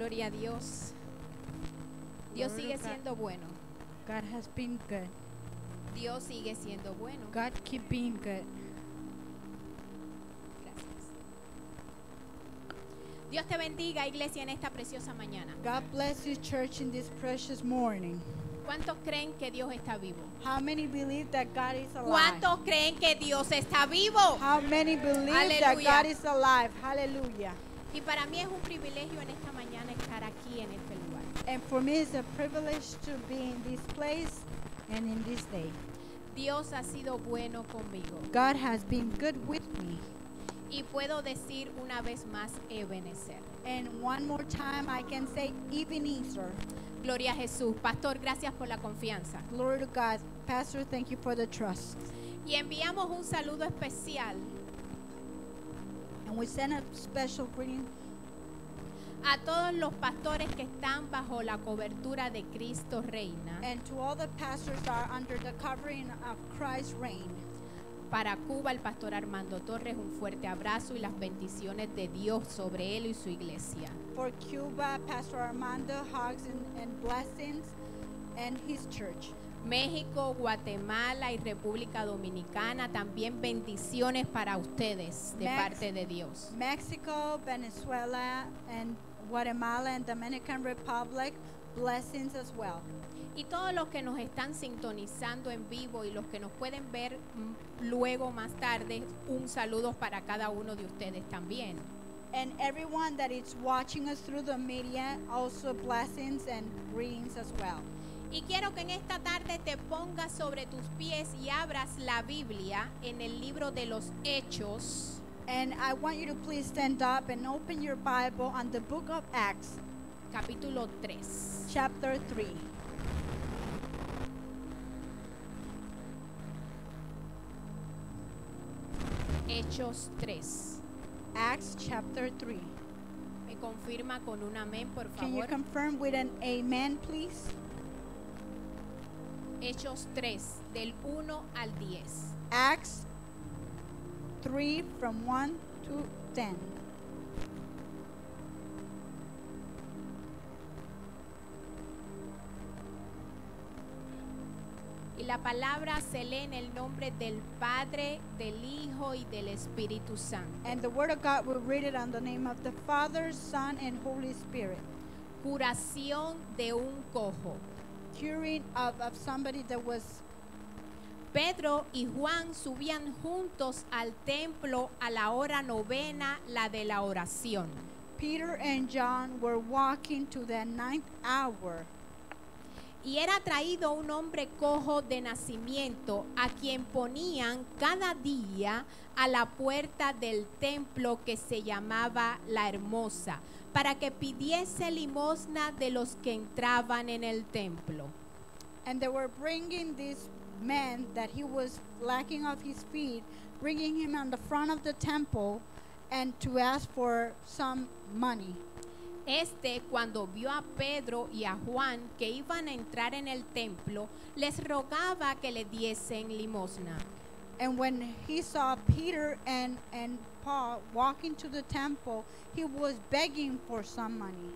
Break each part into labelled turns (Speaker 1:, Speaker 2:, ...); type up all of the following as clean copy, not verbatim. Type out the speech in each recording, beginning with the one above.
Speaker 1: Gloria a Dios. Dios
Speaker 2: Glory
Speaker 1: sigue
Speaker 2: to God.
Speaker 1: siendo bueno.
Speaker 2: God has been good.
Speaker 1: Dios sigue siendo bueno.
Speaker 2: God keep being good.
Speaker 1: Gracias. Dios te bendiga, iglesia, en esta preciosa mañana.
Speaker 2: God bless you, church, in this precious morning.
Speaker 1: ¿Cuántos creen que Dios está vivo?
Speaker 2: How many believe that God is alive?
Speaker 1: ¿Cuántos creen que Dios está vivo?
Speaker 2: How many believe that
Speaker 1: Hallelujah.
Speaker 2: God is alive? Hallelujah.
Speaker 1: Y para mí es un privilegio en esta mañana estar aquí en este lugar.
Speaker 2: And for me, it's a privilege to be in this place and in this day.
Speaker 1: Dios ha sido bueno conmigo.
Speaker 2: God has been good with me.
Speaker 1: Y puedo decir una vez más, Ebenezer.
Speaker 2: And one more time, I can say Ebenezer.
Speaker 1: Gloria a Jesús. Pastor, gracias por la confianza.
Speaker 2: Glory to God. Pastor, thank you for the trust.
Speaker 1: Y enviamos un saludo especial
Speaker 2: And we send a special greeting
Speaker 1: a todos los pastores que están bajo la cobertura de Cristo Reina.
Speaker 2: and to all the pastors that are under the covering of Christ's reign.
Speaker 1: Para Cuba, el pastor Armando Torres, un fuerte abrazo y las bendiciones de Dios sobre él y su iglesia.
Speaker 2: For Cuba, Pastor Armando, hugs and blessings, and his church.
Speaker 1: México, Guatemala y República Dominicana, también bendiciones para ustedes de parte de Dios.
Speaker 2: Mexico, Venezuela, and Guatemala and Dominican Republic, blessings as well.
Speaker 1: Y todos los que nos están sintonizando en vivo y los que nos pueden ver luego más tarde, un saludo para cada uno de ustedes también.
Speaker 2: And everyone that is watching us through the media, also blessings and greetings as well.
Speaker 1: Y quiero que en esta tarde te pongas sobre tus pies y abras la Biblia en el libro de los Hechos,
Speaker 2: And I want you to please stand up and open your Bible on the book of Acts,
Speaker 1: capítulo 3.
Speaker 2: chapter 3.
Speaker 1: Hechos 3.
Speaker 2: Acts chapter 3.
Speaker 1: Me confirma con un amén, por
Speaker 2: Can you
Speaker 1: favor.
Speaker 2: confirm with an amen, please?
Speaker 1: Hechos 3, del 1 al 10.
Speaker 2: Acts 3 from 1 to 10.
Speaker 1: Y la palabra se lee en el nombre del Padre, del Hijo y del Espíritu Santo.
Speaker 2: And the word of God, will read it on the name of the Father, Son, and Holy Spirit.
Speaker 1: Curación de un cojo.
Speaker 2: Curing of somebody that was,
Speaker 1: Pedro y Juan subían juntos al templo a la hora novena, la de la oración.
Speaker 2: Peter and John were walking to the 9th hour.
Speaker 1: Y era traído un hombre cojo de nacimiento, a quien ponían cada día a la puerta del templo que se llamaba La Hermosa, para que pidiese limosna de los que entraban en el templo.
Speaker 2: And they were bringing this man that he was lacking of his feet, bringing him on the front of the temple and to ask for some money.
Speaker 1: Cuando vio a Pedro y a Juan que iban a entrar en el templo, les rogaba que le diesen limosna.
Speaker 2: And when he saw Peter and Paul walking to the temple, he was begging for some money.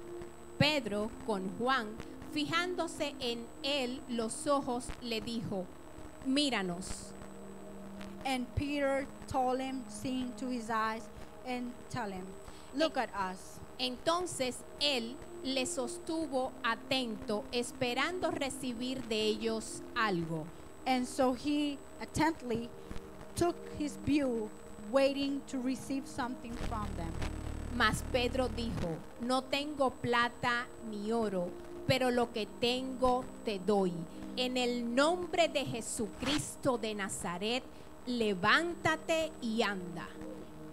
Speaker 1: Pedro, con Juan, fijándose en él los ojos, le dijo: míranos.
Speaker 2: And Peter told him, seeing to his eyes, and tell him, look at us.
Speaker 1: Entonces él le sostuvo atento, esperando recibir de ellos algo.
Speaker 2: And so he attentively took his view, waiting to receive something from them.
Speaker 1: Mas Pedro dijo: no tengo plata ni oro, pero lo que tengo te doy. En el nombre de Jesucristo de Nazaret, levántate y anda.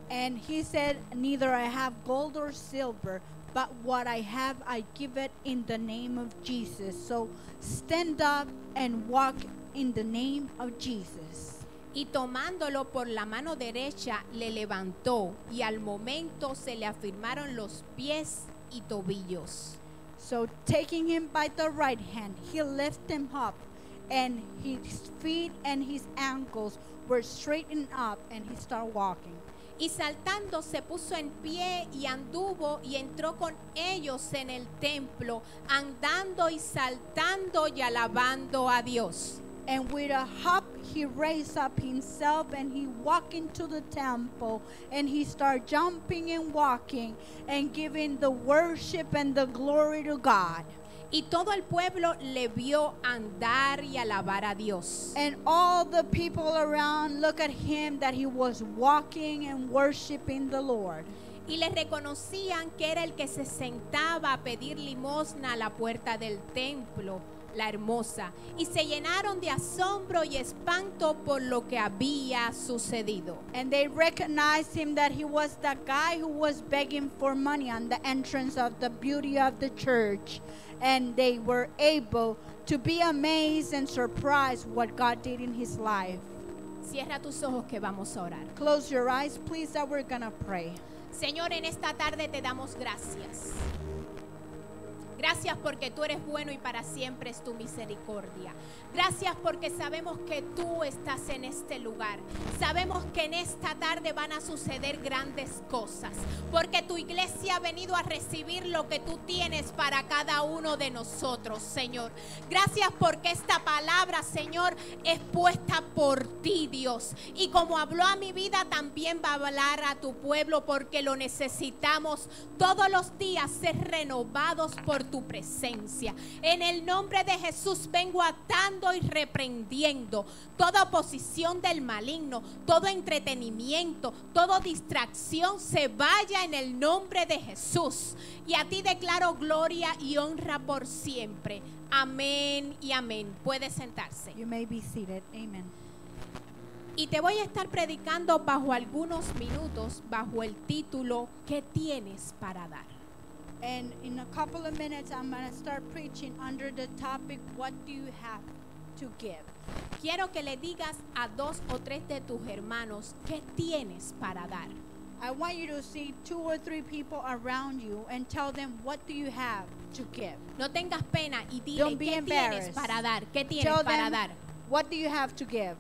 Speaker 2: And he said, neither I have gold or silver, but what I have I give it in the name of Jesus. So stand up and walk in the name of Jesus.
Speaker 1: Y tomándolo por la mano derecha, le levantó, y al momento se le afirmaron los pies y tobillos.
Speaker 2: So taking him by the right hand, he lifted him up, and his feet and his ankles were straightened up, and he started walking.
Speaker 1: Y saltando se puso en pie y anduvo y entró con ellos en el templo, andando y saltando y alabando a Dios.
Speaker 2: And with a hop, he raised up himself and he walked into the temple and he started jumping and walking and giving the worship and the glory to God.
Speaker 1: Y todo el pueblo le vio andar y alabar a Dios.
Speaker 2: And all the people around look at him that he was walking and worshiping the Lord.
Speaker 1: Y le reconocían que era el que se sentaba a pedir limosna a la puerta del templo, la hermosa, y se llenaron de asombro y espanto por lo que había sucedido.
Speaker 2: And they recognized him that he was the guy who was begging for money on the entrance of the beauty of the church. And they were able to be amazed and surprised what God did in his life.
Speaker 1: Cierra tus ojos que vamos a orar.
Speaker 2: Close your eyes, please, that we're gonna pray.
Speaker 1: Señor, en esta tarde te damos gracias. Gracias porque tú eres bueno y para siempre es tu misericordia. Gracias porque sabemos que tú estás en este lugar. Sabemos que en esta tarde van a suceder grandes cosas. Porque tu iglesia ha venido a recibir lo que tú tienes para cada uno de nosotros, Señor. Gracias porque esta palabra, Señor, es puesta por ti, Dios. Y como habló a mi vida, también va a hablar a tu pueblo porque lo necesitamos todos los días ser renovados por tu presencia. En el nombre de Jesús vengo atando y reprendiendo toda oposición del maligno, todo entretenimiento, toda distracción se vaya en el nombre de Jesús. Y a ti declaro gloria y honra por siempre. Amén y amén. Puede sentarse.
Speaker 2: You may be seated. Amen.
Speaker 1: Y te voy a estar predicando bajo algunos minutos, bajo el título ¿Qué tienes para dar?
Speaker 2: And in a couple of minutes, I'm going to start preaching under the topic, what do you have to give?
Speaker 1: Quiero que le digas a 2 o 3 de tus hermanos ¿qué tienes para dar?
Speaker 2: I want you to see 2 or 3 people around you and tell them, what do you have to give?
Speaker 1: No tengas pena y dile
Speaker 2: Don't be
Speaker 1: ¿qué tienes
Speaker 2: embarrassed.
Speaker 1: para dar? ¿Qué tienes
Speaker 2: Tell
Speaker 1: para
Speaker 2: them,
Speaker 1: dar?
Speaker 2: what do you have to give?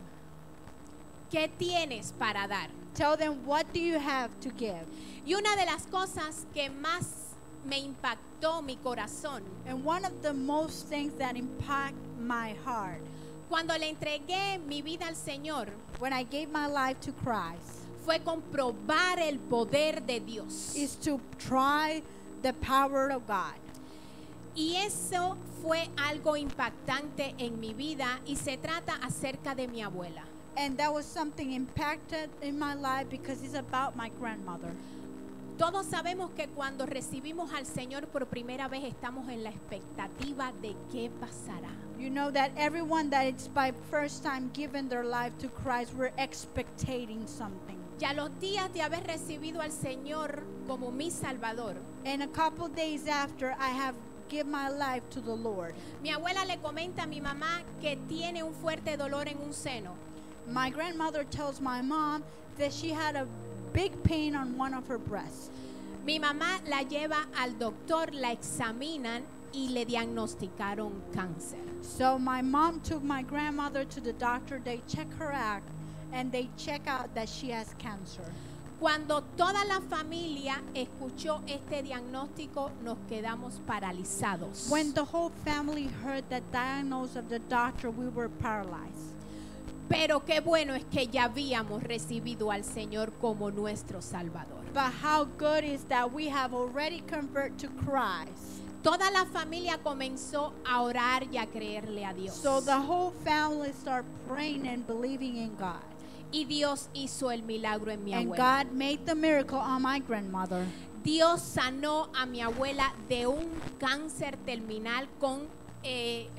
Speaker 1: ¿Qué tienes para dar?
Speaker 2: Tell them, what do you have to give?
Speaker 1: Y una de las cosas que más me impactó mi corazón
Speaker 2: And one of the most things that impact my heart,
Speaker 1: cuando le entregué mi vida al Señor,
Speaker 2: when I gave my life to Christ,
Speaker 1: fue comprobar el poder de Dios.
Speaker 2: is to try the power of God.
Speaker 1: Y eso fue algo impactante en mi vida y se trata acerca de mi abuela.
Speaker 2: And that was something impacted in my life because it's about my grandmother.
Speaker 1: Todos sabemos que cuando recibimos al Señor por primera vez estamos en la expectativa de qué pasará.
Speaker 2: You know that everyone that it's by first time given their life to Christ, we're expecting something.
Speaker 1: Ya los días de haber recibido al Señor como mi Salvador,
Speaker 2: And a couple days after I have given my life to the Lord,
Speaker 1: mi abuela le comenta a mi mamá que tiene un fuerte dolor en un seno.
Speaker 2: my grandmother tells my mom that she had a big pain on one of her breasts.
Speaker 1: Mi mamá la lleva al doctor, la examinan y le diagnosticaron cáncer.
Speaker 2: So my mom took my grandmother to the doctor. They check her out and they check out that she has cancer.
Speaker 1: Cuando toda la familia escuchó este diagnóstico, nos quedamos paralizados.
Speaker 2: When the whole family heard the diagnosis of the doctor, we were paralyzed.
Speaker 1: Pero qué bueno es que ya habíamos recibido al Señor como nuestro Salvador.
Speaker 2: But how good is that we have already converted to Christ.
Speaker 1: Toda la familia comenzó a orar y a creerle a Dios.
Speaker 2: So the whole family started praying and believing in God.
Speaker 1: Y Dios hizo el milagro en mi
Speaker 2: And
Speaker 1: abuela.
Speaker 2: God made the miracle on my grandmother.
Speaker 1: Dios sanó a mi abuela de un cáncer terminal con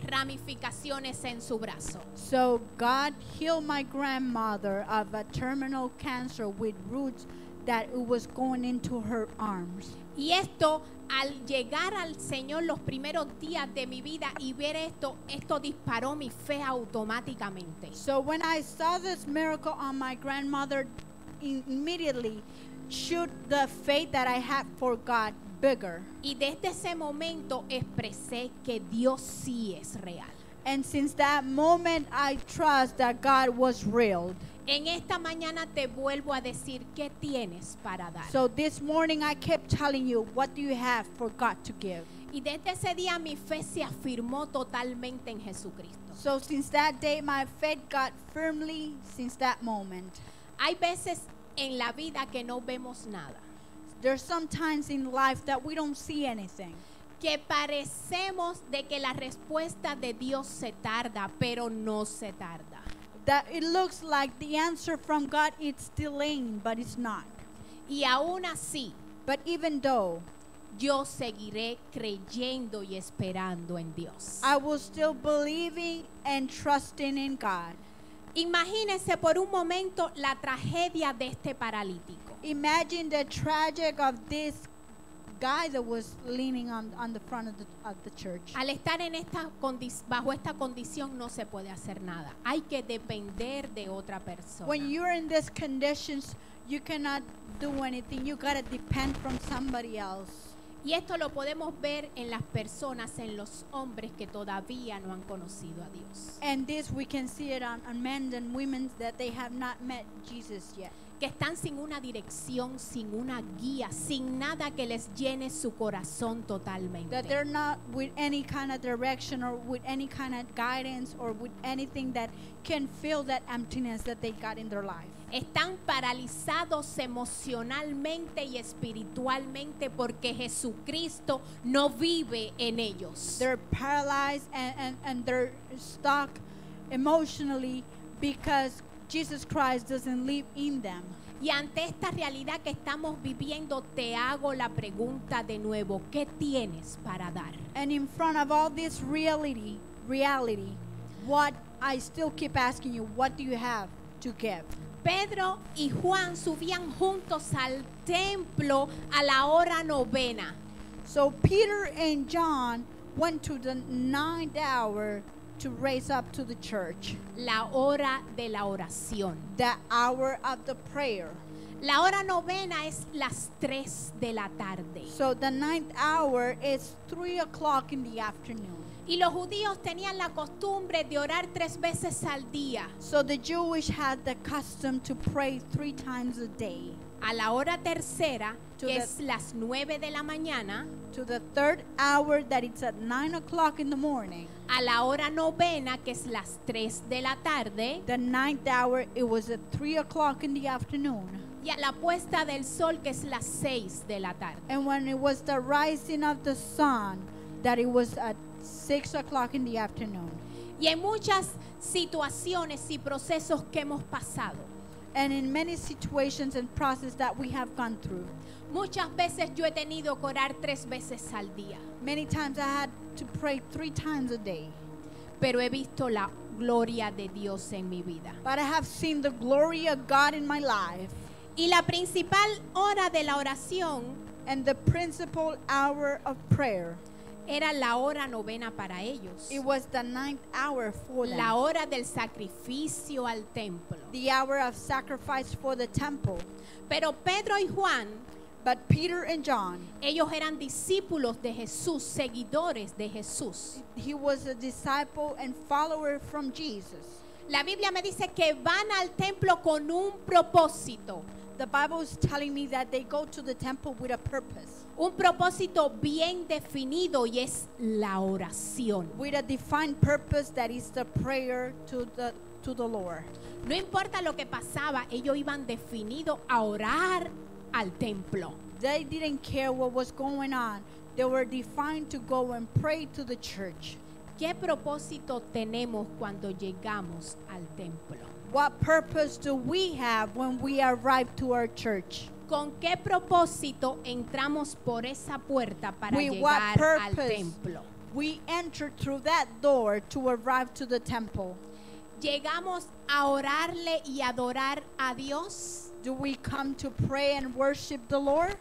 Speaker 1: ramificaciones en su brazo.
Speaker 2: So God healed my grandmother of a terminal cancer with roots that it was going into her arms.
Speaker 1: Y esto, al llegar al Señor los primeros días de mi vida y ver esto disparó mi fe automáticamente.
Speaker 2: So when I saw this miracle on my grandmother, immediately shoot the faith that I had for God bigger.
Speaker 1: Y desde ese momento expresé que Dios sí es real.
Speaker 2: And since that moment, I trust that God was real.
Speaker 1: En esta mañana te vuelvo a decir qué tienes para dar.
Speaker 2: So this morning I kept telling you, what do you have for God to give?
Speaker 1: Y desde ese día mi fe se afirmó totalmente en Jesucristo.
Speaker 2: So since that day, my faith got firmly since that moment.
Speaker 1: Hay veces en la vida que no vemos nada,
Speaker 2: There's some times in life that we don't see anything.
Speaker 1: que parecemos de que la respuesta de Dios se tarda, pero no se tarda.
Speaker 2: That it looks like the answer from God is delaying, but it's not.
Speaker 1: Y aún así,
Speaker 2: But even though,
Speaker 1: yo seguiré creyendo y esperando en Dios.
Speaker 2: I will still believing and trusting in God.
Speaker 1: Imagínense por un momento la tragedia de este paralítico.
Speaker 2: Imagine the tragic of this guy that was leaning on the front of the church.
Speaker 1: Al estar en bajo esta condición no se puede hacer nada. Hay que depender de otra persona.
Speaker 2: When you're in these conditions, you cannot do anything. You gotta depend from somebody else.
Speaker 1: Y esto lo podemos ver en las personas, en los hombres que todavía no han conocido a Dios.
Speaker 2: And this we can see it on men and women that they have not met Jesus yet.
Speaker 1: Que están sin una dirección, sin una guía, sin nada que les llene su corazón totalmente.
Speaker 2: That they're not with any kind of direction or with any kind of guidance or with anything that can fill that emptiness that they got in their life.
Speaker 1: Están paralizados emocionalmente y espiritualmente porque Jesucristo no vive en ellos.
Speaker 2: They're paralyzed and they're stuck emotionally because Jesus Christ doesn't live in them.
Speaker 1: Y ante esta realidad que estamos viviendo, te hago la pregunta de nuevo, ¿qué tienes para dar?
Speaker 2: And in front of all this reality, what I still keep asking you, what do you have to give?
Speaker 1: Pedro y Juan subían juntos al templo a la hora novena.
Speaker 2: So Peter and John went to the 9th hour to raise up to the church,
Speaker 1: La hora de la oración.
Speaker 2: the hour of the prayer.
Speaker 1: La hora novena es las 3 de la tarde.
Speaker 2: So the 9th hour is 3 o'clock in the afternoon.
Speaker 1: Y los judíos tenían la costumbre de orar 3 veces al día.
Speaker 2: So the Jewish had the custom to pray 3 times a day.
Speaker 1: A la hora tercera,
Speaker 2: To
Speaker 1: que
Speaker 2: the-
Speaker 1: es las 9 de la mañana,
Speaker 2: To the 3rd hour, that it's at 9 o'clock in the morning.
Speaker 1: a la hora novena, que es las 3 de la tarde,
Speaker 2: The 9th hour, it was at 3 o'clock in the afternoon.
Speaker 1: y a la puesta del sol, que es las 6 de la tarde.
Speaker 2: And when it was the rising of the sun, that it was at 6 o'clock in the afternoon.
Speaker 1: Y en muchas situaciones y procesos que hemos pasado,
Speaker 2: And in many situations and process that we have gone through,
Speaker 1: muchas veces yo he tenido que orar 3 veces al día,
Speaker 2: many times I had to pray 3 times a day.
Speaker 1: pero he visto la gloria de Dios en mi vida.
Speaker 2: But I have seen the glory of God in my life.
Speaker 1: Y la principal hora de la oración
Speaker 2: And the principal hour of prayer,
Speaker 1: era la hora novena para ellos.
Speaker 2: it was the 9th hour for them.
Speaker 1: La hora del sacrificio al templo.
Speaker 2: The hour of sacrifice for the temple.
Speaker 1: Pero Pedro y Juan,
Speaker 2: But Peter and John,
Speaker 1: ellos eran discípulos de Jesús, seguidores de Jesús.
Speaker 2: he was a disciple and follower from Jesus.
Speaker 1: La Biblia me dice que van al templo con un propósito.
Speaker 2: The Bible is telling me that they go to the temple with a purpose,
Speaker 1: Un propósito bien definido y es la oración.
Speaker 2: with a defined purpose that is the prayer to the Lord.
Speaker 1: No importa lo que pasaba, ellos iban definidos a orar al templo.
Speaker 2: They didn't care what was going on. They were defined to go and pray to the church.
Speaker 1: ¿Qué propósito tenemos cuando llegamos al templo?
Speaker 2: What purpose do we have when we arrive to our church?
Speaker 1: ¿Con qué propósito entramos por esa puerta para
Speaker 2: With what
Speaker 1: llegar al
Speaker 2: purpose
Speaker 1: templo?
Speaker 2: we enter through that door to arrive to the temple?
Speaker 1: ¿Llegamos a orarle y adorar a Dios?
Speaker 2: Do we come to pray and worship the Lord?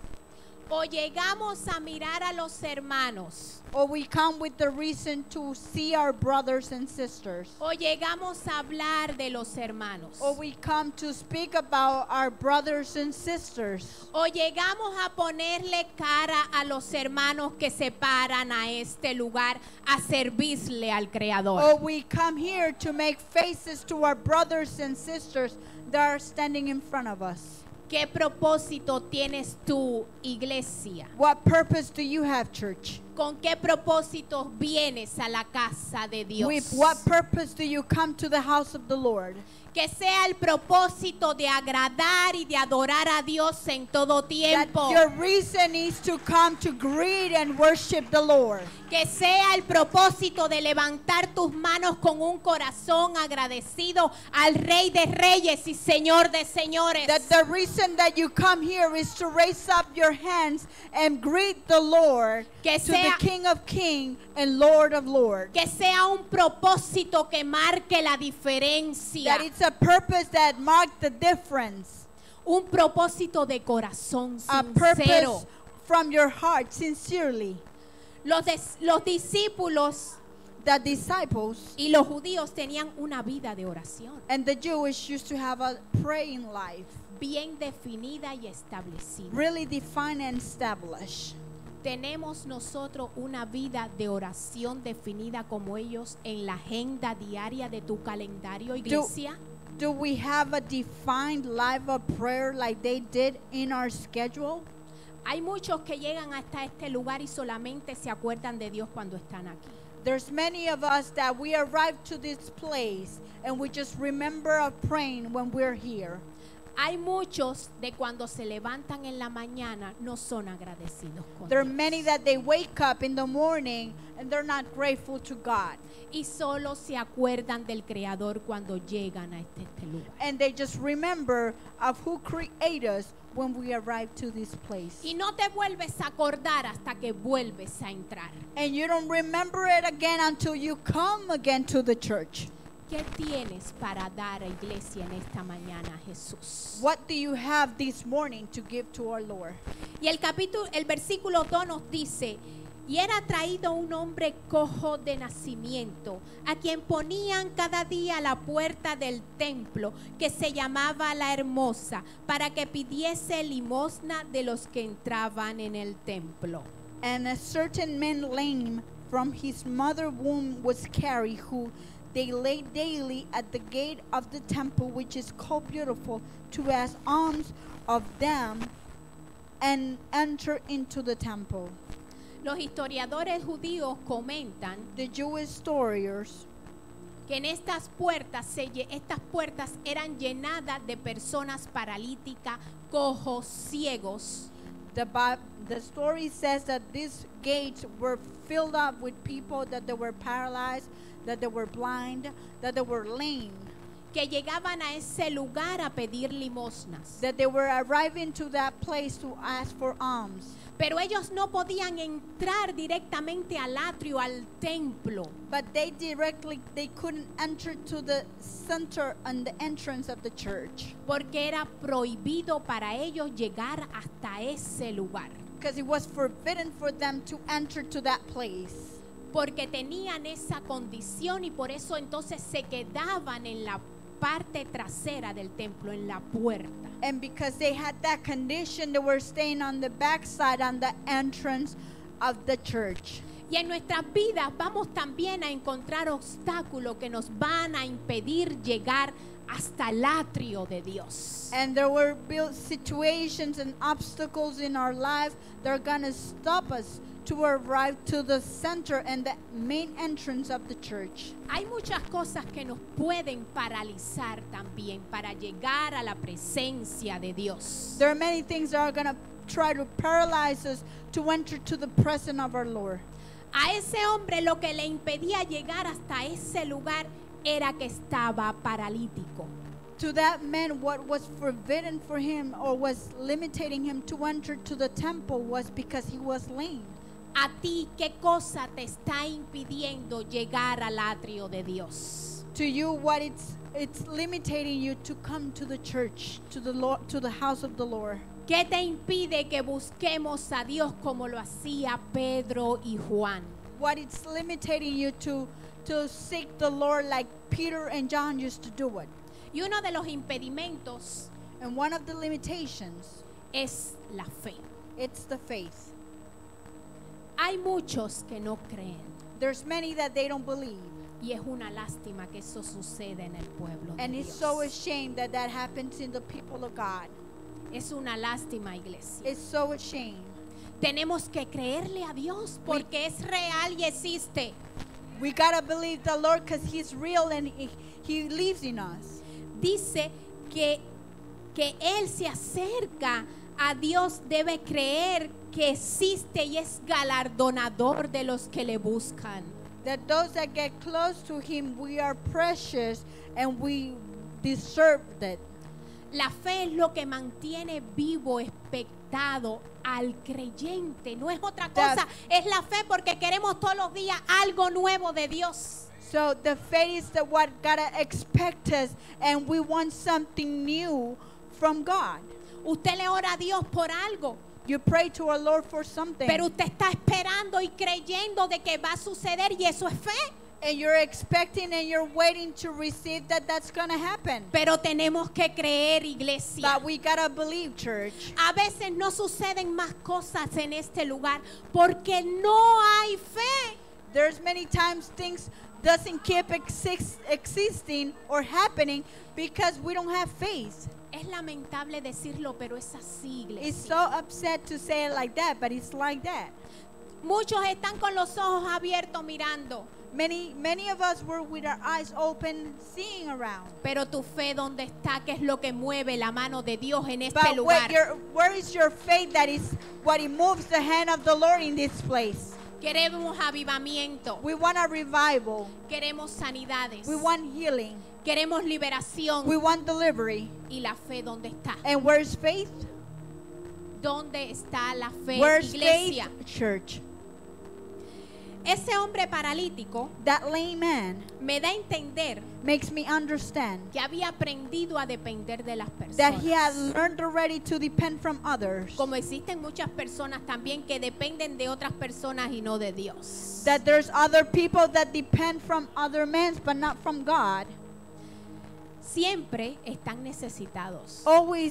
Speaker 1: o llegamos a mirar a los hermanos,
Speaker 2: or we come with the reason to see our brothers and sisters,
Speaker 1: o llegamos a hablar de los hermanos,
Speaker 2: or we come to speak about our brothers and sisters,
Speaker 1: o llegamos a ponerle cara a los hermanos que se paran a este lugar a servirle al Creador.
Speaker 2: or we come here to make faces to our brothers and sisters that are standing in front of us.
Speaker 1: ¿Qué propósito tienes tú, iglesia?
Speaker 2: What purpose do you have, church?
Speaker 1: ¿Con qué propósitos vienes a la casa de Dios?
Speaker 2: With what purpose do you come to the house of the Lord?
Speaker 1: Que sea el propósito de agradar y de adorar a Dios en todo
Speaker 2: That
Speaker 1: tiempo.
Speaker 2: your reason is to come to greet and worship the Lord.
Speaker 1: Que sea el propósito de levantar tus manos con un corazón agradecido al Rey de Reyes y Señor de Señores.
Speaker 2: That the reason that you come here is to raise up your hands and greet the Lord,
Speaker 1: Que
Speaker 2: to the
Speaker 1: sea-
Speaker 2: King of Kings and Lord of Lords.
Speaker 1: Que sea un propósito que marque la diferencia.
Speaker 2: That it's a purpose that marks the difference.
Speaker 1: Un propósito de corazón
Speaker 2: A
Speaker 1: sincero.
Speaker 2: purpose from your heart, sincerely.
Speaker 1: Los discípulos
Speaker 2: The disciples
Speaker 1: y los judíos tenían una vida de oración
Speaker 2: and the Jewish used to have a praying life,
Speaker 1: bien definida y establecida.
Speaker 2: really defined and established.
Speaker 1: Tenemos nosotros una vida de oración definida como ellos en la agenda diaria de tu calendario, iglesia.
Speaker 2: Do we have a defined life of prayer like they did in our schedule?
Speaker 1: Hay muchos que llegan hasta este lugar y solamente se acuerdan de Dios cuando están aquí.
Speaker 2: There's many of us that we arrive to this place and we just remember of praying when we're here.
Speaker 1: Hay muchos de cuando se levantan en la mañana no son agradecidos con
Speaker 2: There are
Speaker 1: Dios.
Speaker 2: many that they wake up in the morning and they're not grateful to God.
Speaker 1: Y solo se acuerdan del Creador cuando llegan a este lugar.
Speaker 2: And they just remember of who created us when we arrive to this place.
Speaker 1: Y no te vuelves a acordar hasta que vuelves a entrar.
Speaker 2: And you don't remember it again until you come again to the church.
Speaker 1: ¿Qué tienes para dar a iglesia en esta mañana, Jesús?
Speaker 2: What do you have this morning to give to our Lord?
Speaker 1: Y el versículo 2 nos dice, y era traído un hombre cojo de nacimiento, a quien ponían cada día a la puerta del templo, que se llamaba La Hermosa, para que pidiese limosna de los que entraban en el templo.
Speaker 2: And a certain man lame from his mother womb was carried, who they laid daily at the gate of the temple, which is called Beautiful, to ask alms of them and enter into the temple.
Speaker 1: Los historiadores judíos comentan
Speaker 2: The Jewish historians
Speaker 1: que en estas puertas eran llenadas de personas paralíticas, cojos, ciegos,
Speaker 2: the story says that these gates were filled up with people that they were paralyzed, that they were blind, that they were lame,
Speaker 1: que llegaban a ese lugar a pedir limosnas.
Speaker 2: that they were arriving to that place to ask for alms.
Speaker 1: Pero ellos no podían entrar directamente al atrio, al templo,
Speaker 2: But they couldn't enter to the center and the entrance of the church,
Speaker 1: porque era prohibido para ellos llegar hasta ese lugar,
Speaker 2: because it was forbidden for them to enter to that place.
Speaker 1: porque tenían esa condición y por eso entonces se quedaban en la parte trasera del templo, en la puerta.
Speaker 2: And because they had that condition, they were staying on the backside, on the entrance of the church.
Speaker 1: Y en nuestras vidas vamos también a encontrar obstáculos que nos van a impedir llegar hasta el atrio de Dios.
Speaker 2: And there were built situations and obstacles in our life that are going to stop us to arrive to the center and the main entrance of the church.
Speaker 1: Hay muchas cosas que nos pueden paralizar también para llegar a la presencia de Dios.
Speaker 2: There are many things that are going to try to paralyze us to enter to the presence of our Lord.
Speaker 1: A ese hombre lo que le impedía llegar hasta ese lugar era que estaba paralítico.
Speaker 2: To that man, what was forbidden for him or was limiting him to enter to the temple was because he was lame.
Speaker 1: A ti, ¿qué cosa te está impidiendo llegar al atrio de Dios?
Speaker 2: To you, what it's limiting you to come to the church, to the Lord, to the house of the Lord.
Speaker 1: ¿Qué te impide que busquemos a Dios como lo hacía Pedro y Juan?
Speaker 2: What is limiting you to seek the Lord like Peter and John used to do it?
Speaker 1: Y uno de los impedimentos
Speaker 2: And one of the limitations,
Speaker 1: es la fe.
Speaker 2: it's the faith.
Speaker 1: Hay muchos que no creen
Speaker 2: There's many that they don't believe.
Speaker 1: y es una lástima que eso suceda en el pueblo de
Speaker 2: And it's
Speaker 1: Dios.
Speaker 2: so ashamed that that happens in the people of God.
Speaker 1: Es una lástima, iglesia.
Speaker 2: It's so ashamed.
Speaker 1: Tenemos que creerle a Dios porque es real y existe.
Speaker 2: We gotta believe the Lord because He's real and He lives in us.
Speaker 1: Dice que Él se acerca a Dios, debe creer que existe y es galardonador de los que le buscan.
Speaker 2: That those that get close to Him, we are precious and we deserve that.
Speaker 1: La fe es lo que mantiene vivo, expectado al creyente. No es otra cosa, es la fe porque queremos todos los días algo nuevo de Dios.
Speaker 2: So the faith is the what gotta expect us, and we want something new from God.
Speaker 1: Usted le ora a Dios por algo,
Speaker 2: You pray to our Lord for something,
Speaker 1: pero usted está esperando y creyendo de que va a suceder y eso es fe.
Speaker 2: and you're expecting and you're waiting to receive that's gonna happen.
Speaker 1: Pero tenemos que creer, iglesia.
Speaker 2: But we gotta believe, church.
Speaker 1: A veces no suceden más cosas en este lugar porque no hay fe.
Speaker 2: There's many times things doesn't keep existing or happening because we don't have faith.
Speaker 1: Es lamentable decirlo, pero es así,
Speaker 2: It's
Speaker 1: iglesia.
Speaker 2: so upset to say it like that, but it's like that.
Speaker 1: Muchos están con los ojos abiertos mirando,
Speaker 2: Many of us were with our eyes open, seeing around.
Speaker 1: pero tu fe dónde está, qué es lo que mueve la mano de Dios en este
Speaker 2: But
Speaker 1: lugar.
Speaker 2: where is your faith? That is what it moves the hand of the Lord in this place.
Speaker 1: Queremos avivamiento,
Speaker 2: We want a revival.
Speaker 1: queremos sanidades,
Speaker 2: We want healing.
Speaker 1: queremos liberación.
Speaker 2: We want delivery.
Speaker 1: ¿Y la fe dónde está?
Speaker 2: And where's faith?
Speaker 1: ¿Dónde está la fe,
Speaker 2: Where's
Speaker 1: iglesia?
Speaker 2: faith, church?
Speaker 1: Ese hombre paralítico
Speaker 2: That lame man
Speaker 1: me da a entender
Speaker 2: makes me understand
Speaker 1: que había aprendido a depender de las
Speaker 2: that he had
Speaker 1: personas.
Speaker 2: learned already to depend from others.
Speaker 1: Como existen muchas personas también que dependen de otras personas y no de Dios.
Speaker 2: That there's other people that depend from other men, but not from God.
Speaker 1: Siempre están necesitados.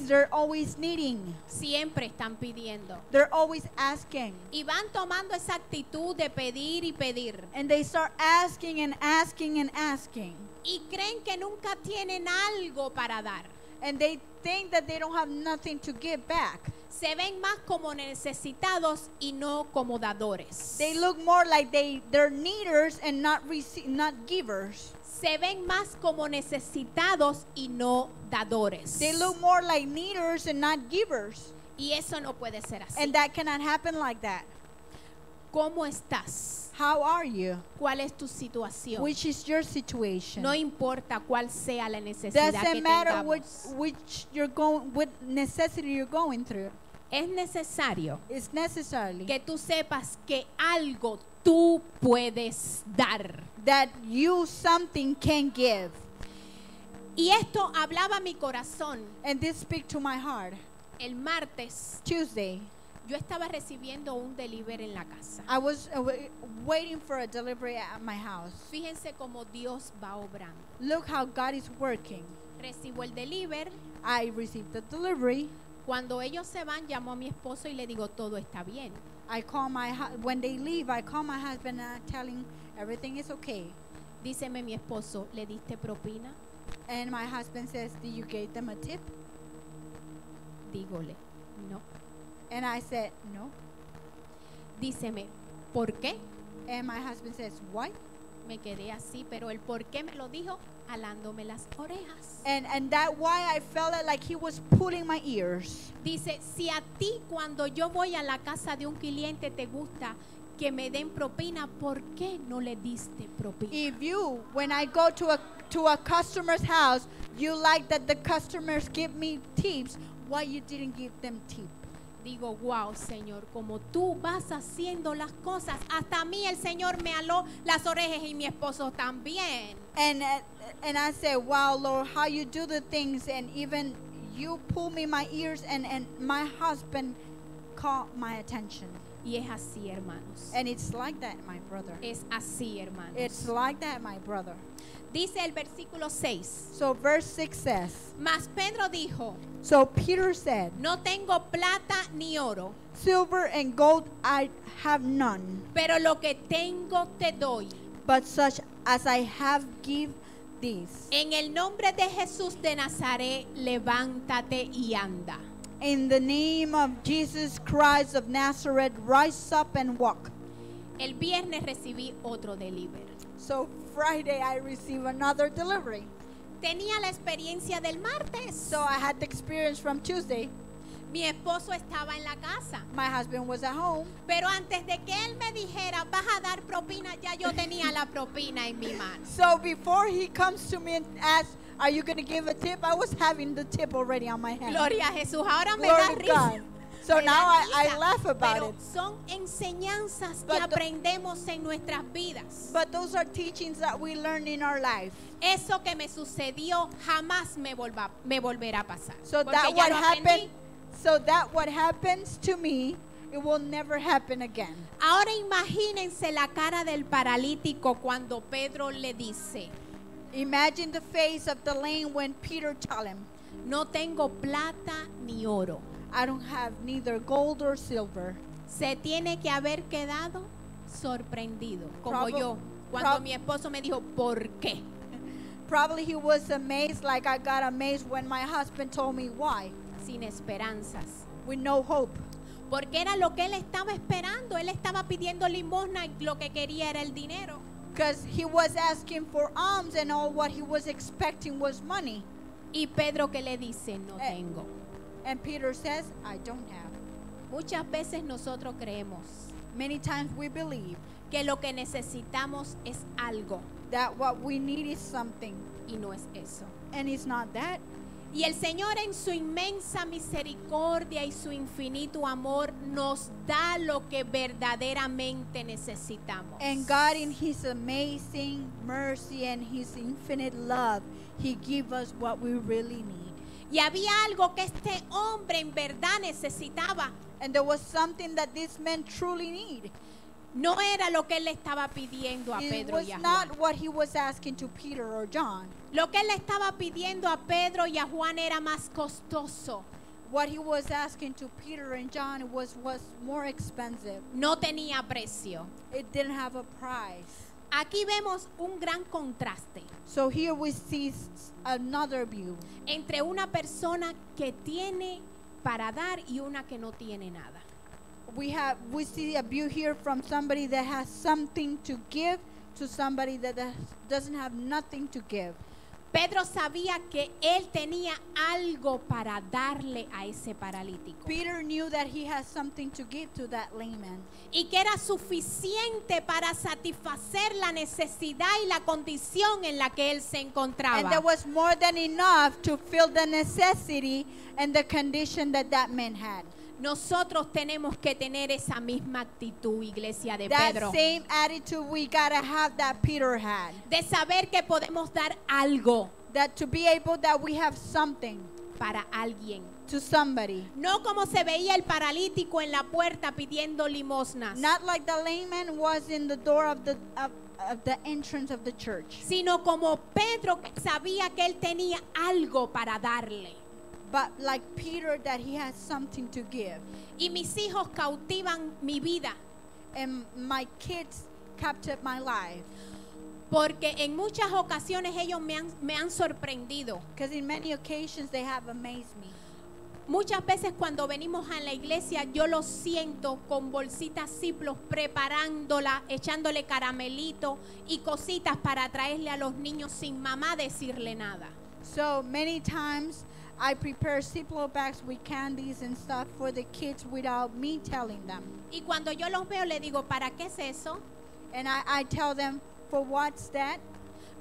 Speaker 2: They're always needing.
Speaker 1: Siempre están pidiendo.
Speaker 2: They're always asking.
Speaker 1: Y van tomando esa actitud de pedir y pedir.
Speaker 2: And they start asking and asking and asking.
Speaker 1: Y creen que nunca tienen algo para dar.
Speaker 2: And they think that they don't have nothing to give back.
Speaker 1: Se ven más como necesitados y no como dadores.
Speaker 2: They look more like they're needers and not givers.
Speaker 1: Se ven más como necesitados y no dadores.
Speaker 2: They look more like needers and not givers.
Speaker 1: Y eso no puede ser así.
Speaker 2: And that cannot happen like that.
Speaker 1: ¿Cómo estás?
Speaker 2: How are you?
Speaker 1: ¿Cuál es tu situación?
Speaker 2: Which is your situation?
Speaker 1: No importa cuál sea la necesidad que
Speaker 2: Doesn't matter
Speaker 1: tengamos.
Speaker 2: what necessity you're going through.
Speaker 1: Es necesario
Speaker 2: It's necessarily
Speaker 1: que tú sepas que algo tú puedes dar.
Speaker 2: that you something can give.
Speaker 1: Y esto hablaba mi corazón.
Speaker 2: And this speak to my heart.
Speaker 1: El martes
Speaker 2: Tuesday,
Speaker 1: yo estaba recibiendo un delivery en la casa.
Speaker 2: I was waiting for a delivery at my house.
Speaker 1: Fíjense cómo Dios va obrando.
Speaker 2: Look how God is working.
Speaker 1: Recibo el delivery.
Speaker 2: I received the delivery.
Speaker 1: Cuando ellos se van, llamo a mi esposo y le digo, todo está bien.
Speaker 2: I call when they leave, I call my husband and I tell him everything is okay.
Speaker 1: Díceme mi esposo, ¿le diste propina?
Speaker 2: And my husband says, "Did you give them a tip?"
Speaker 1: Dígole, no.
Speaker 2: And I said, "No."
Speaker 1: Díceme, ¿por qué?
Speaker 2: And my husband says, "Why?"
Speaker 1: Me quedé así, pero el por qué me lo dijo alándome las orejas.
Speaker 2: And that why I felt it like he was pulling my ears.
Speaker 1: Dice, si a ti cuando yo voy a la casa de un cliente te gusta que me den propina, ¿por qué no le diste propina?
Speaker 2: If you, when I go to a customer's house, you like that the customers give me tips, why you didn't give them tip?
Speaker 1: Digo, wow, Señor, como tú vas haciendo las cosas. Hasta a mí el Señor me aló las orejas y mi esposo también.
Speaker 2: And I said, "Wow, Lord, how you do the things, and even you pull me my ears, and my husband caught my attention.
Speaker 1: Y es así, hermanos.
Speaker 2: And it's like that, my brother.
Speaker 1: Es así, hermanos.
Speaker 2: It's like that, my brother.
Speaker 1: Dice el versículo 6.
Speaker 2: So verse 6 says,
Speaker 1: Mas Pedro dijo,
Speaker 2: so Peter said,
Speaker 1: no tengo plata ni oro,
Speaker 2: silver and gold I have none,
Speaker 1: pero lo que tengo te doy.
Speaker 2: but such as I have give these.
Speaker 1: En el nombre de Jesús de Nazaret, levántate y anda.
Speaker 2: In the name of Jesus Christ of Nazareth, rise up and walk.
Speaker 1: El viernes recibí otro delivery.
Speaker 2: So Friday I received another delivery.
Speaker 1: Tenía la experiencia del martes.
Speaker 2: So I had the experience from Tuesday.
Speaker 1: Mi esposo estaba en la casa.
Speaker 2: My husband was at home.
Speaker 1: Pero antes de que él me dijera, vas a dar propina, ya yo tenía la propina en mi mano.
Speaker 2: So before he comes to me and asks, are you going to give a tip? I was having the tip already on my hand.
Speaker 1: Gloria a Jesús. Ahora me
Speaker 2: Glory
Speaker 1: da
Speaker 2: to
Speaker 1: risa.
Speaker 2: God. So
Speaker 1: Me
Speaker 2: now
Speaker 1: da
Speaker 2: I
Speaker 1: risa,
Speaker 2: laugh about
Speaker 1: pero
Speaker 2: it.
Speaker 1: son enseñanzas que
Speaker 2: But the-
Speaker 1: aprendemos en nuestras vidas.
Speaker 2: But those are teachings that we learn in our life.
Speaker 1: Eso que me sucedió jamás me volverá a pasar.
Speaker 2: So
Speaker 1: Porque
Speaker 2: that
Speaker 1: ya
Speaker 2: what
Speaker 1: lo
Speaker 2: happened,
Speaker 1: aprendí.
Speaker 2: so that what happens to me, it will never happen again.
Speaker 1: Ahora imagínense la cara del paralítico cuando Pedro le dice,
Speaker 2: Imagine the face of the lame when Peter told him,
Speaker 1: no tengo plata ni oro.
Speaker 2: I don't have neither gold or silver.
Speaker 1: Se tiene que haber quedado sorprendido, como
Speaker 2: Prob-
Speaker 1: yo, cuando
Speaker 2: prob-
Speaker 1: mi esposo me dijo, ¿por qué?
Speaker 2: Probably he was amazed like I got amazed when my husband told me why,
Speaker 1: Sin esperanzas.
Speaker 2: with no hope.
Speaker 1: Porque era lo que él estaba esperando. Él estaba pidiendo limosna y lo que quería era el dinero.
Speaker 2: Because he was asking for alms and all what he was expecting was money.
Speaker 1: Y Pedro que le dice, no
Speaker 2: Eh.
Speaker 1: tengo.
Speaker 2: And Peter says, I don't have.
Speaker 1: Muchas veces nosotros creemos
Speaker 2: Many times we believe
Speaker 1: que lo que necesitamos es algo
Speaker 2: that what we need is something,
Speaker 1: y no es eso.
Speaker 2: and it's not that.
Speaker 1: Y el Señor en su inmensa misericordia y su infinito amor nos da lo que verdaderamente necesitamos.
Speaker 2: And God in his amazing mercy and his infinite love, he gives us what we really need.
Speaker 1: Y había algo que este hombre en verdad necesitaba.
Speaker 2: And there was something that this man truly need.
Speaker 1: No era lo que él le estaba pidiendo a
Speaker 2: It
Speaker 1: Pedro
Speaker 2: was
Speaker 1: y a Juan.
Speaker 2: not what he was asking to Peter or John.
Speaker 1: Lo que él le estaba pidiendo a Pedro y a Juan era más costoso.
Speaker 2: What he was asking to Peter and John was more expensive.
Speaker 1: No tenía precio.
Speaker 2: It didn't have a price.
Speaker 1: Aquí vemos un gran contraste
Speaker 2: So here we see another view
Speaker 1: entre una persona que tiene para dar y una que no tiene nada.
Speaker 2: we see a view here from somebody that has something to give to somebody that doesn't have nothing to give.
Speaker 1: Pedro sabía que él tenía algo para darle a ese paralítico
Speaker 2: Peter knew that he has something to give to that layman,
Speaker 1: y que era suficiente para satisfacer la necesidad y la condición en la que él se
Speaker 2: and
Speaker 1: encontraba.
Speaker 2: there was more than enough to fill the necessity and the condition that man had.
Speaker 1: Nosotros tenemos que tener esa misma actitud, iglesia de
Speaker 2: That
Speaker 1: Pedro,
Speaker 2: same attitude we gotta have that Peter had.
Speaker 1: de saber que podemos dar algo
Speaker 2: That to be able that we have something
Speaker 1: para alguien.
Speaker 2: to somebody.
Speaker 1: No como se veía el paralítico en la puerta pidiendo limosnas,
Speaker 2: Not like the layman was in the door of the entrance of the church,
Speaker 1: sino como Pedro que sabía que él tenía algo para darle.
Speaker 2: but like Peter that he has something to give.
Speaker 1: Y mis hijos cautivan mi vida,
Speaker 2: And my kids captured my life
Speaker 1: porque en muchas ocasiones ellos me han sorprendido.
Speaker 2: because in many occasions they have amazed me.
Speaker 1: Muchas veces cuando venimos a la iglesia yo los siento con bolsitas Ziploc preparándola, echándole caramelito y cositas para traerle a los niños sin mamá decirle nada.
Speaker 2: So many times I prepare Ziploc bags with candies and stuff for the kids without me telling them.
Speaker 1: Y cuando yo los veo le digo, ¿para qué es eso?
Speaker 2: And I tell them, for what's that?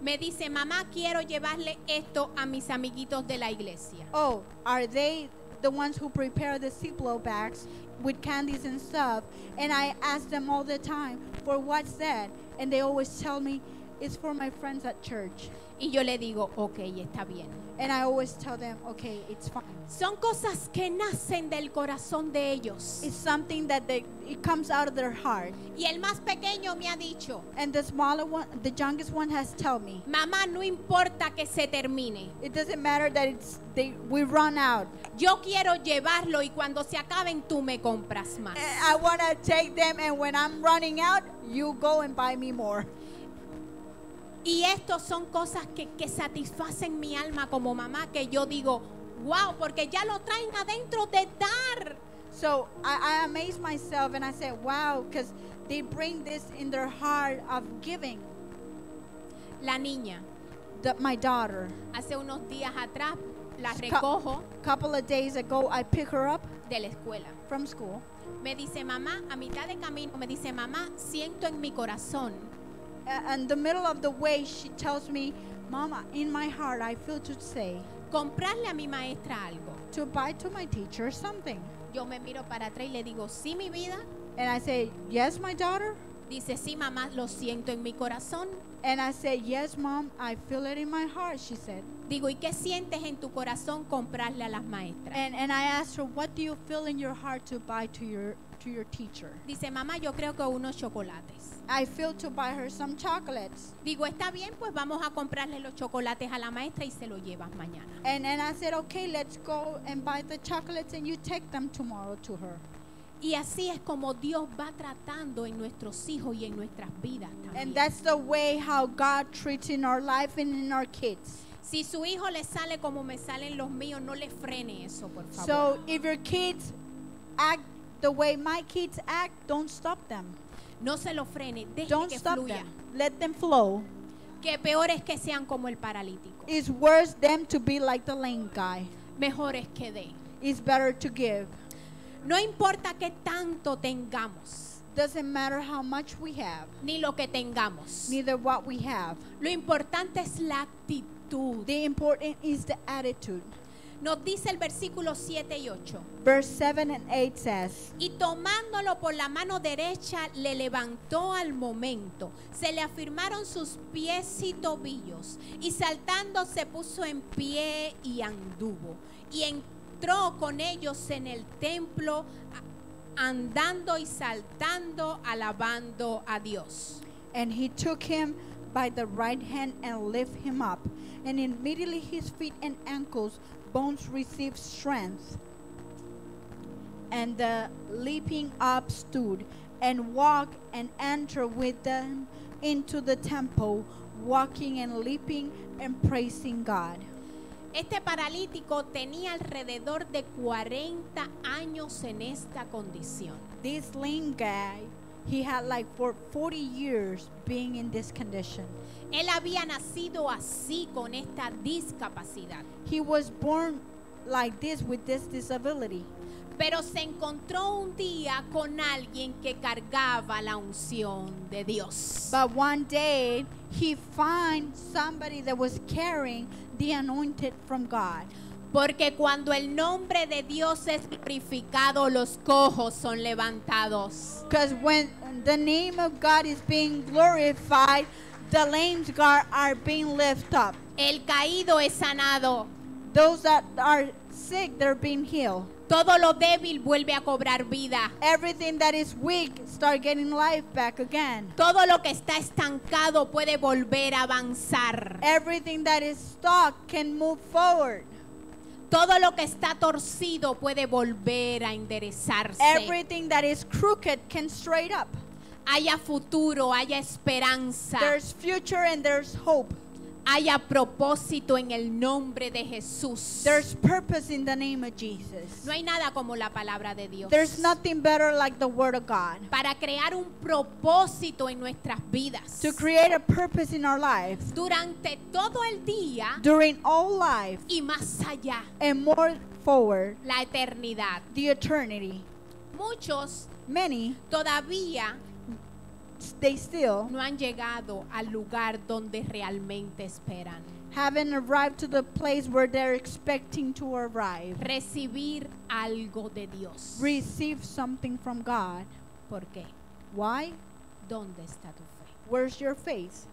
Speaker 1: Me dice, mamá, quiero llevarle esto a mis amiguitos de la iglesia.
Speaker 2: Oh, are they the ones who prepare the Ziploc bags with candies and stuff? And I ask them all the time, for what's that? And they always tell me, It's for my friends at church.
Speaker 1: Y yo le digo, ok, está bien.
Speaker 2: And I always tell them, okay, it's fine.
Speaker 1: Son cosas que nacen del corazón de ellos.
Speaker 2: It's something that it comes out of their heart.
Speaker 1: Y el más pequeño me ha dicho,
Speaker 2: And the smaller one, the youngest one has told me,
Speaker 1: mamá, no importa que se termine.
Speaker 2: it doesn't matter that we run out.
Speaker 1: Yo quiero llevarlo y cuando se acaben tú me compras más.
Speaker 2: I want to take them, and when I'm running out, you go and buy me more.
Speaker 1: Y estos son cosas que satisfacen mi alma como mamá, que yo digo, wow, porque ya lo traen adentro de dar.
Speaker 2: So I amaze myself, and I say, wow, because they bring this in their heart of giving.
Speaker 1: La niña,
Speaker 2: My daughter,
Speaker 1: hace unos días atrás, la
Speaker 2: Sca-
Speaker 1: recojo
Speaker 2: couple of days ago, I pick her up
Speaker 1: de la escuela.
Speaker 2: from school.
Speaker 1: Me dice, mamá, a mitad de camino, me dice, mamá, siento en mi corazón
Speaker 2: In the middle of the way, she tells me, Mama, in my heart, I feel to say,
Speaker 1: comprarle a mi maestra algo.
Speaker 2: to buy to my teacher something.
Speaker 1: Yo me miro para atrás y le digo, sí, mi vida.
Speaker 2: And I say, yes, my daughter.
Speaker 1: Dice, sí, mamá, lo siento en mi corazón.
Speaker 2: And I say, yes, Mom, I feel it in my heart, she said.
Speaker 1: Digo, ¿y qué sientes en tu corazón comprarle a las maestras?
Speaker 2: And I asked her, what do you feel in your heart to buy to your teacher?
Speaker 1: Dice, mamá, yo creo que unos chocolates.
Speaker 2: I feel to buy her some chocolates.
Speaker 1: Digo, está bien, pues vamos a comprarle los chocolates a la maestra y se los llevas mañana.
Speaker 2: And I said, okay, let's go and buy the chocolates and you take them tomorrow to her.
Speaker 1: Y así es como Dios va tratando en nuestros hijos y en nuestras vidas también.
Speaker 2: And that's the way how God treats in our life and in our kids.
Speaker 1: Si su hijo le sale como me salen los míos, no le frene eso, por favor.
Speaker 2: So if your kids act the way my kids act, don't stop them.
Speaker 1: No se lo frene, deje
Speaker 2: Don't
Speaker 1: que
Speaker 2: stop
Speaker 1: fluya.
Speaker 2: them. Let them flow.
Speaker 1: Que peor es que sean como el paralítico.
Speaker 2: It's worse them to be like the lame guy.
Speaker 1: Mejor es que dé.
Speaker 2: It's better to give.
Speaker 1: No importa qué tanto tengamos,
Speaker 2: Doesn't matter how much we have,
Speaker 1: ni lo que tengamos.
Speaker 2: neither what we have.
Speaker 1: Lo importante es la actitud.
Speaker 2: The important is the attitude.
Speaker 1: Nos dice el versículo 7 y 8.
Speaker 2: Verse 7 and 8 says,
Speaker 1: Y tomándolo por la mano derecha, le levantó al momento. Se le afirmaron sus pies y tobillos. Y saltando se puso en pie y anduvo. Y entró con ellos en el templo, andando y saltando, alabando a Dios.
Speaker 2: and he took him by the right hand and lifted him up. And immediately his feet and ankles bones received strength. And the leaping up stood and walked and entered with them into the temple, walking and leaping and praising God.
Speaker 1: Este paralítico tenía alrededor de 40 años en esta condición.
Speaker 2: This lame guy, he had like for 40 years being in this condition.
Speaker 1: Él había nacido así, con esta discapacidad.
Speaker 2: He was born like this with this disability.
Speaker 1: Pero se encontró un día con alguien que cargaba la unción de Dios.
Speaker 2: But one day he found somebody that was carrying the anointed from God.
Speaker 1: Porque cuando el nombre de Dios es glorificado, los cojos son levantados.
Speaker 2: Because when the name of God is being glorified, the lame are being lifted up.
Speaker 1: El caído es sanado.
Speaker 2: Those that are sick, they're being healed.
Speaker 1: Todo lo débil vuelve a cobrar vida.
Speaker 2: Everything that is weak start getting life back again.
Speaker 1: Todo lo que está estancado puede volver a avanzar.
Speaker 2: Everything that is stuck can move forward.
Speaker 1: Todo lo que está torcido puede volver a enderezarse.
Speaker 2: Everything that is crooked can straight up.
Speaker 1: Haya futuro, haya esperanza,
Speaker 2: There's future and there's hope.
Speaker 1: haya propósito en el nombre de Jesús.
Speaker 2: There's purpose in the name of Jesus.
Speaker 1: No hay nada como la palabra de Dios
Speaker 2: There's nothing better like the word of God.
Speaker 1: para crear un propósito en nuestras vidas.
Speaker 2: To create a purpose in our lives
Speaker 1: Durante todo el día
Speaker 2: during all life
Speaker 1: y más allá,
Speaker 2: and more forward,
Speaker 1: la eternidad.
Speaker 2: the eternity.
Speaker 1: Muchos
Speaker 2: Many,
Speaker 1: todavía
Speaker 2: they still
Speaker 1: no han llegado al lugar donde realmente esperan.
Speaker 2: haven't arrived to the place where they're expecting to arrive.
Speaker 1: Recibir algo de Dios.
Speaker 2: Receive something from God.
Speaker 1: ¿Por qué?
Speaker 2: Why?
Speaker 1: ¿Dónde está tu fe?
Speaker 2: Where's your faith?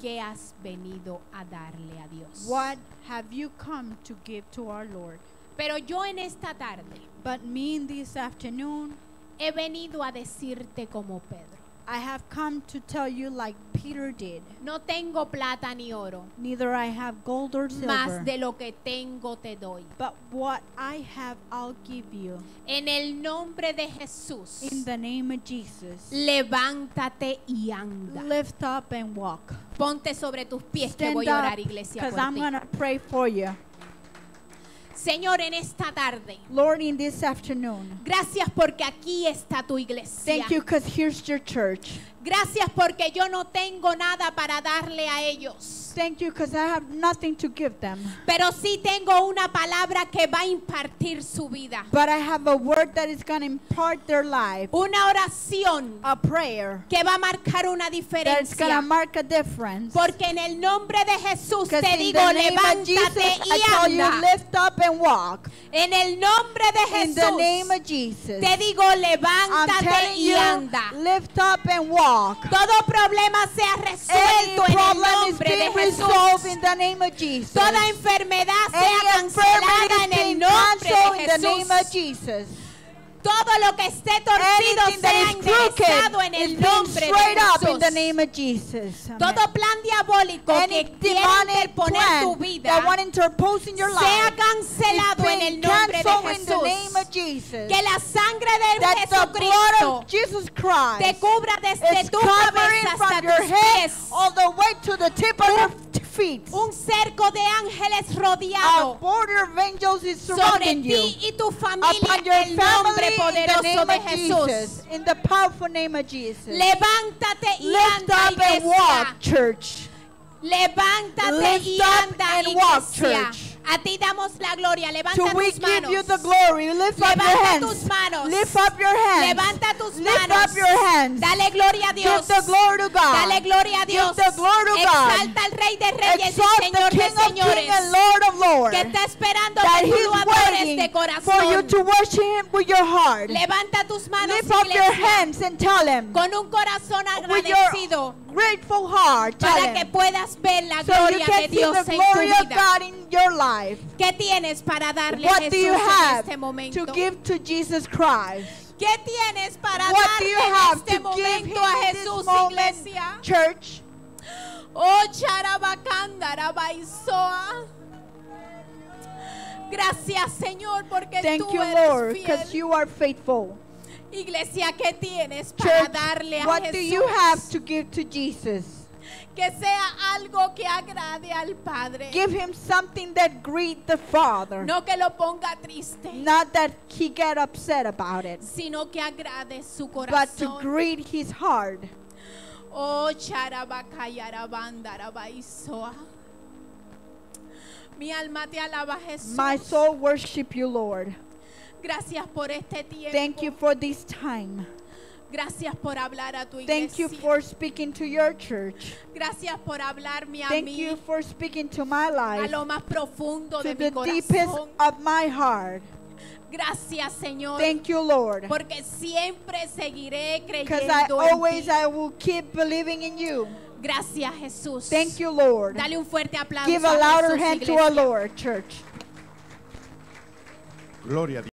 Speaker 1: ¿qué has venido a darle a Dios?
Speaker 2: What have you come to give to our Lord?
Speaker 1: Pero yo en esta tarde
Speaker 2: But me in this afternoon,
Speaker 1: he venido a decirte como Pedro.
Speaker 2: I have come to tell you like Peter did.
Speaker 1: No tengo plata ni oro,
Speaker 2: Neither I have gold or silver,
Speaker 1: más de lo que tengo te doy.
Speaker 2: but what I have I'll give you.
Speaker 1: En el nombre de Jesús,
Speaker 2: In the name of Jesus,
Speaker 1: levántate y anda.
Speaker 2: lift up and walk.
Speaker 1: Ponte sobre tus pies que
Speaker 2: Stand
Speaker 1: voy a
Speaker 2: up,
Speaker 1: orar, iglesia,
Speaker 2: because
Speaker 1: por
Speaker 2: I'm
Speaker 1: ti.
Speaker 2: going to pray for you.
Speaker 1: Señor, en esta tarde,
Speaker 2: Lord, in this afternoon,
Speaker 1: gracias porque aquí está tu iglesia.
Speaker 2: thank you because here's your church.
Speaker 1: Gracias porque yo no tengo nada para darle a ellos.
Speaker 2: Thank you because I have nothing to give them.
Speaker 1: Pero sí tengo una palabra que va a impartir su vida.
Speaker 2: But I have a word that is going to impart their life.
Speaker 1: Una oración
Speaker 2: A prayer
Speaker 1: que va a marcar una
Speaker 2: that is going to
Speaker 1: diferencia.
Speaker 2: mark a difference.
Speaker 1: Porque en el nombre de Jesús
Speaker 2: Because
Speaker 1: te
Speaker 2: in
Speaker 1: digo,
Speaker 2: the name of Jesus,
Speaker 1: levántate
Speaker 2: I
Speaker 1: y
Speaker 2: tell you,
Speaker 1: anda.
Speaker 2: lift up and walk.
Speaker 1: En el nombre de
Speaker 2: In the name
Speaker 1: Jesús
Speaker 2: of Jesus,
Speaker 1: te digo,
Speaker 2: I'm
Speaker 1: levántate
Speaker 2: telling
Speaker 1: y
Speaker 2: you,
Speaker 1: anda.
Speaker 2: lift up and walk.
Speaker 1: Todo problema sea
Speaker 2: Any
Speaker 1: resuelto en el
Speaker 2: problem is
Speaker 1: nombre de
Speaker 2: being resolved in
Speaker 1: Jesús.
Speaker 2: the name of Jesus.
Speaker 1: Toda enfermedad sea
Speaker 2: Any
Speaker 1: cancelada
Speaker 2: infirmity
Speaker 1: en
Speaker 2: is
Speaker 1: el
Speaker 2: being
Speaker 1: nombre
Speaker 2: canceled
Speaker 1: de
Speaker 2: in the name of
Speaker 1: Jesús.
Speaker 2: Jesus.
Speaker 1: Todo lo que esté torcido
Speaker 2: Anything
Speaker 1: sea
Speaker 2: that is crooked
Speaker 1: enderezado en
Speaker 2: is
Speaker 1: el
Speaker 2: being
Speaker 1: nombre de
Speaker 2: straight up in the
Speaker 1: Jesús.
Speaker 2: name of Jesus. Amen.
Speaker 1: Todo plan diabólico
Speaker 2: Any
Speaker 1: que quiera
Speaker 2: demonic
Speaker 1: interponer tu
Speaker 2: plan
Speaker 1: vida
Speaker 2: that want to interpose in your
Speaker 1: sea
Speaker 2: life
Speaker 1: cancelado
Speaker 2: is
Speaker 1: en
Speaker 2: being
Speaker 1: el nombre de
Speaker 2: canceled in the name
Speaker 1: Jesús.
Speaker 2: of Jesus.
Speaker 1: Que la sangre de
Speaker 2: That the blood
Speaker 1: Jesucristo
Speaker 2: of Jesus
Speaker 1: te
Speaker 2: Christ
Speaker 1: cubra desde
Speaker 2: is
Speaker 1: tu
Speaker 2: covering
Speaker 1: cabeza hasta
Speaker 2: from your
Speaker 1: tus
Speaker 2: head
Speaker 1: pies.
Speaker 2: all the way to the tip of your feet.
Speaker 1: Un cerco de ángeles
Speaker 2: A
Speaker 1: rodeado
Speaker 2: border of angels is
Speaker 1: sobre
Speaker 2: surrounding you.
Speaker 1: ti y tu familia
Speaker 2: Upon
Speaker 1: en
Speaker 2: your
Speaker 1: el nombre
Speaker 2: family in the
Speaker 1: poderoso
Speaker 2: name
Speaker 1: de
Speaker 2: of
Speaker 1: Jesús.
Speaker 2: Jesus. In the powerful name of Jesus.
Speaker 1: Levántate y
Speaker 2: Lift
Speaker 1: anda,
Speaker 2: up and walk,
Speaker 1: iglesia.
Speaker 2: church.
Speaker 1: Levántate
Speaker 2: Lift
Speaker 1: y
Speaker 2: up
Speaker 1: anda,
Speaker 2: and walk,
Speaker 1: iglesia.
Speaker 2: church.
Speaker 1: A ti damos la gloria. Levanta
Speaker 2: So we
Speaker 1: tus
Speaker 2: give
Speaker 1: manos.
Speaker 2: you the glory. Lift up your
Speaker 1: Levanta
Speaker 2: hands.
Speaker 1: tus manos.
Speaker 2: Lift up your hands.
Speaker 1: Levanta tus
Speaker 2: Lift
Speaker 1: manos.
Speaker 2: up your hands.
Speaker 1: Dale gloria a Dios.
Speaker 2: Give the glory to God.
Speaker 1: Dale gloria a Dios.
Speaker 2: Give the glory to God.
Speaker 1: Exalta al Rey de Reyes
Speaker 2: Exalt
Speaker 1: y
Speaker 2: the
Speaker 1: Señor de
Speaker 2: King of Kings
Speaker 1: Señores.
Speaker 2: and Lord of Lords.
Speaker 1: Que está esperando
Speaker 2: That
Speaker 1: que tú
Speaker 2: He's
Speaker 1: lo adores
Speaker 2: waiting
Speaker 1: de
Speaker 2: for you
Speaker 1: corazón.
Speaker 2: to worship Him with your heart.
Speaker 1: Levanta tus manos,
Speaker 2: Lift up your
Speaker 1: iglesia,
Speaker 2: hands and tell Him
Speaker 1: con un corazón
Speaker 2: with
Speaker 1: agradecido
Speaker 2: your grateful heart. Tell
Speaker 1: para que
Speaker 2: Him.
Speaker 1: puedas ver la
Speaker 2: So you
Speaker 1: gloria de
Speaker 2: can see
Speaker 1: Dios
Speaker 2: the
Speaker 1: en
Speaker 2: glory
Speaker 1: tu
Speaker 2: of
Speaker 1: vida.
Speaker 2: God in your life.
Speaker 1: ¿Qué tienes para darle a
Speaker 2: What
Speaker 1: Jesús
Speaker 2: do you
Speaker 1: en
Speaker 2: have
Speaker 1: este momento?
Speaker 2: to give to Jesus Christ?
Speaker 1: ¿Qué tienes para
Speaker 2: What do
Speaker 1: darle
Speaker 2: you
Speaker 1: en
Speaker 2: have
Speaker 1: este
Speaker 2: to give
Speaker 1: momento
Speaker 2: Him
Speaker 1: a
Speaker 2: in this
Speaker 1: Jesús,
Speaker 2: moment,
Speaker 1: iglesia?
Speaker 2: church?
Speaker 1: Oh, Charabacándarabaizoa. Gracias, Señor, porque
Speaker 2: Thank
Speaker 1: tú
Speaker 2: you,
Speaker 1: eres
Speaker 2: Lord,
Speaker 1: fiel.
Speaker 2: because you are faithful.
Speaker 1: Iglesia, ¿qué tienes para
Speaker 2: Church,
Speaker 1: darle a
Speaker 2: what
Speaker 1: Jesús?
Speaker 2: do you have to give to Jesus?
Speaker 1: Que sea algo que agrade al Padre.
Speaker 2: Give Him something that greet the Father.
Speaker 1: No que lo ponga triste,
Speaker 2: Not that He get upset about it,
Speaker 1: sino que agrade su
Speaker 2: but to
Speaker 1: corazón.
Speaker 2: greet His heart.
Speaker 1: Oh, Charabacayarabandarabaízoa. Mi alma te alaba, Jesús.
Speaker 2: My soul worship you, Lord.
Speaker 1: Gracias por este tiempo.
Speaker 2: Thank you for this time.
Speaker 1: Gracias por hablar a tu iglesia.
Speaker 2: Thank you for speaking to your church.
Speaker 1: Gracias por hablarme a
Speaker 2: Thank
Speaker 1: mí,
Speaker 2: you for speaking to my
Speaker 1: a
Speaker 2: life,
Speaker 1: lo más profundo
Speaker 2: to
Speaker 1: de
Speaker 2: the
Speaker 1: mi
Speaker 2: deepest
Speaker 1: corazón.
Speaker 2: of my heart.
Speaker 1: Gracias, Señor.
Speaker 2: Thank you, Lord.
Speaker 1: Porque siempre seguiré
Speaker 2: Because
Speaker 1: creyendo en ti.
Speaker 2: I will keep believing in you.
Speaker 1: Gracias, Jesús.
Speaker 2: Thank you, Lord.
Speaker 1: Dale un fuerte aplauso
Speaker 2: Give a
Speaker 1: a
Speaker 2: louder
Speaker 1: Jesús,
Speaker 2: hand to
Speaker 1: iglesia.
Speaker 2: our Lord, church.
Speaker 3: Gloria a Dios.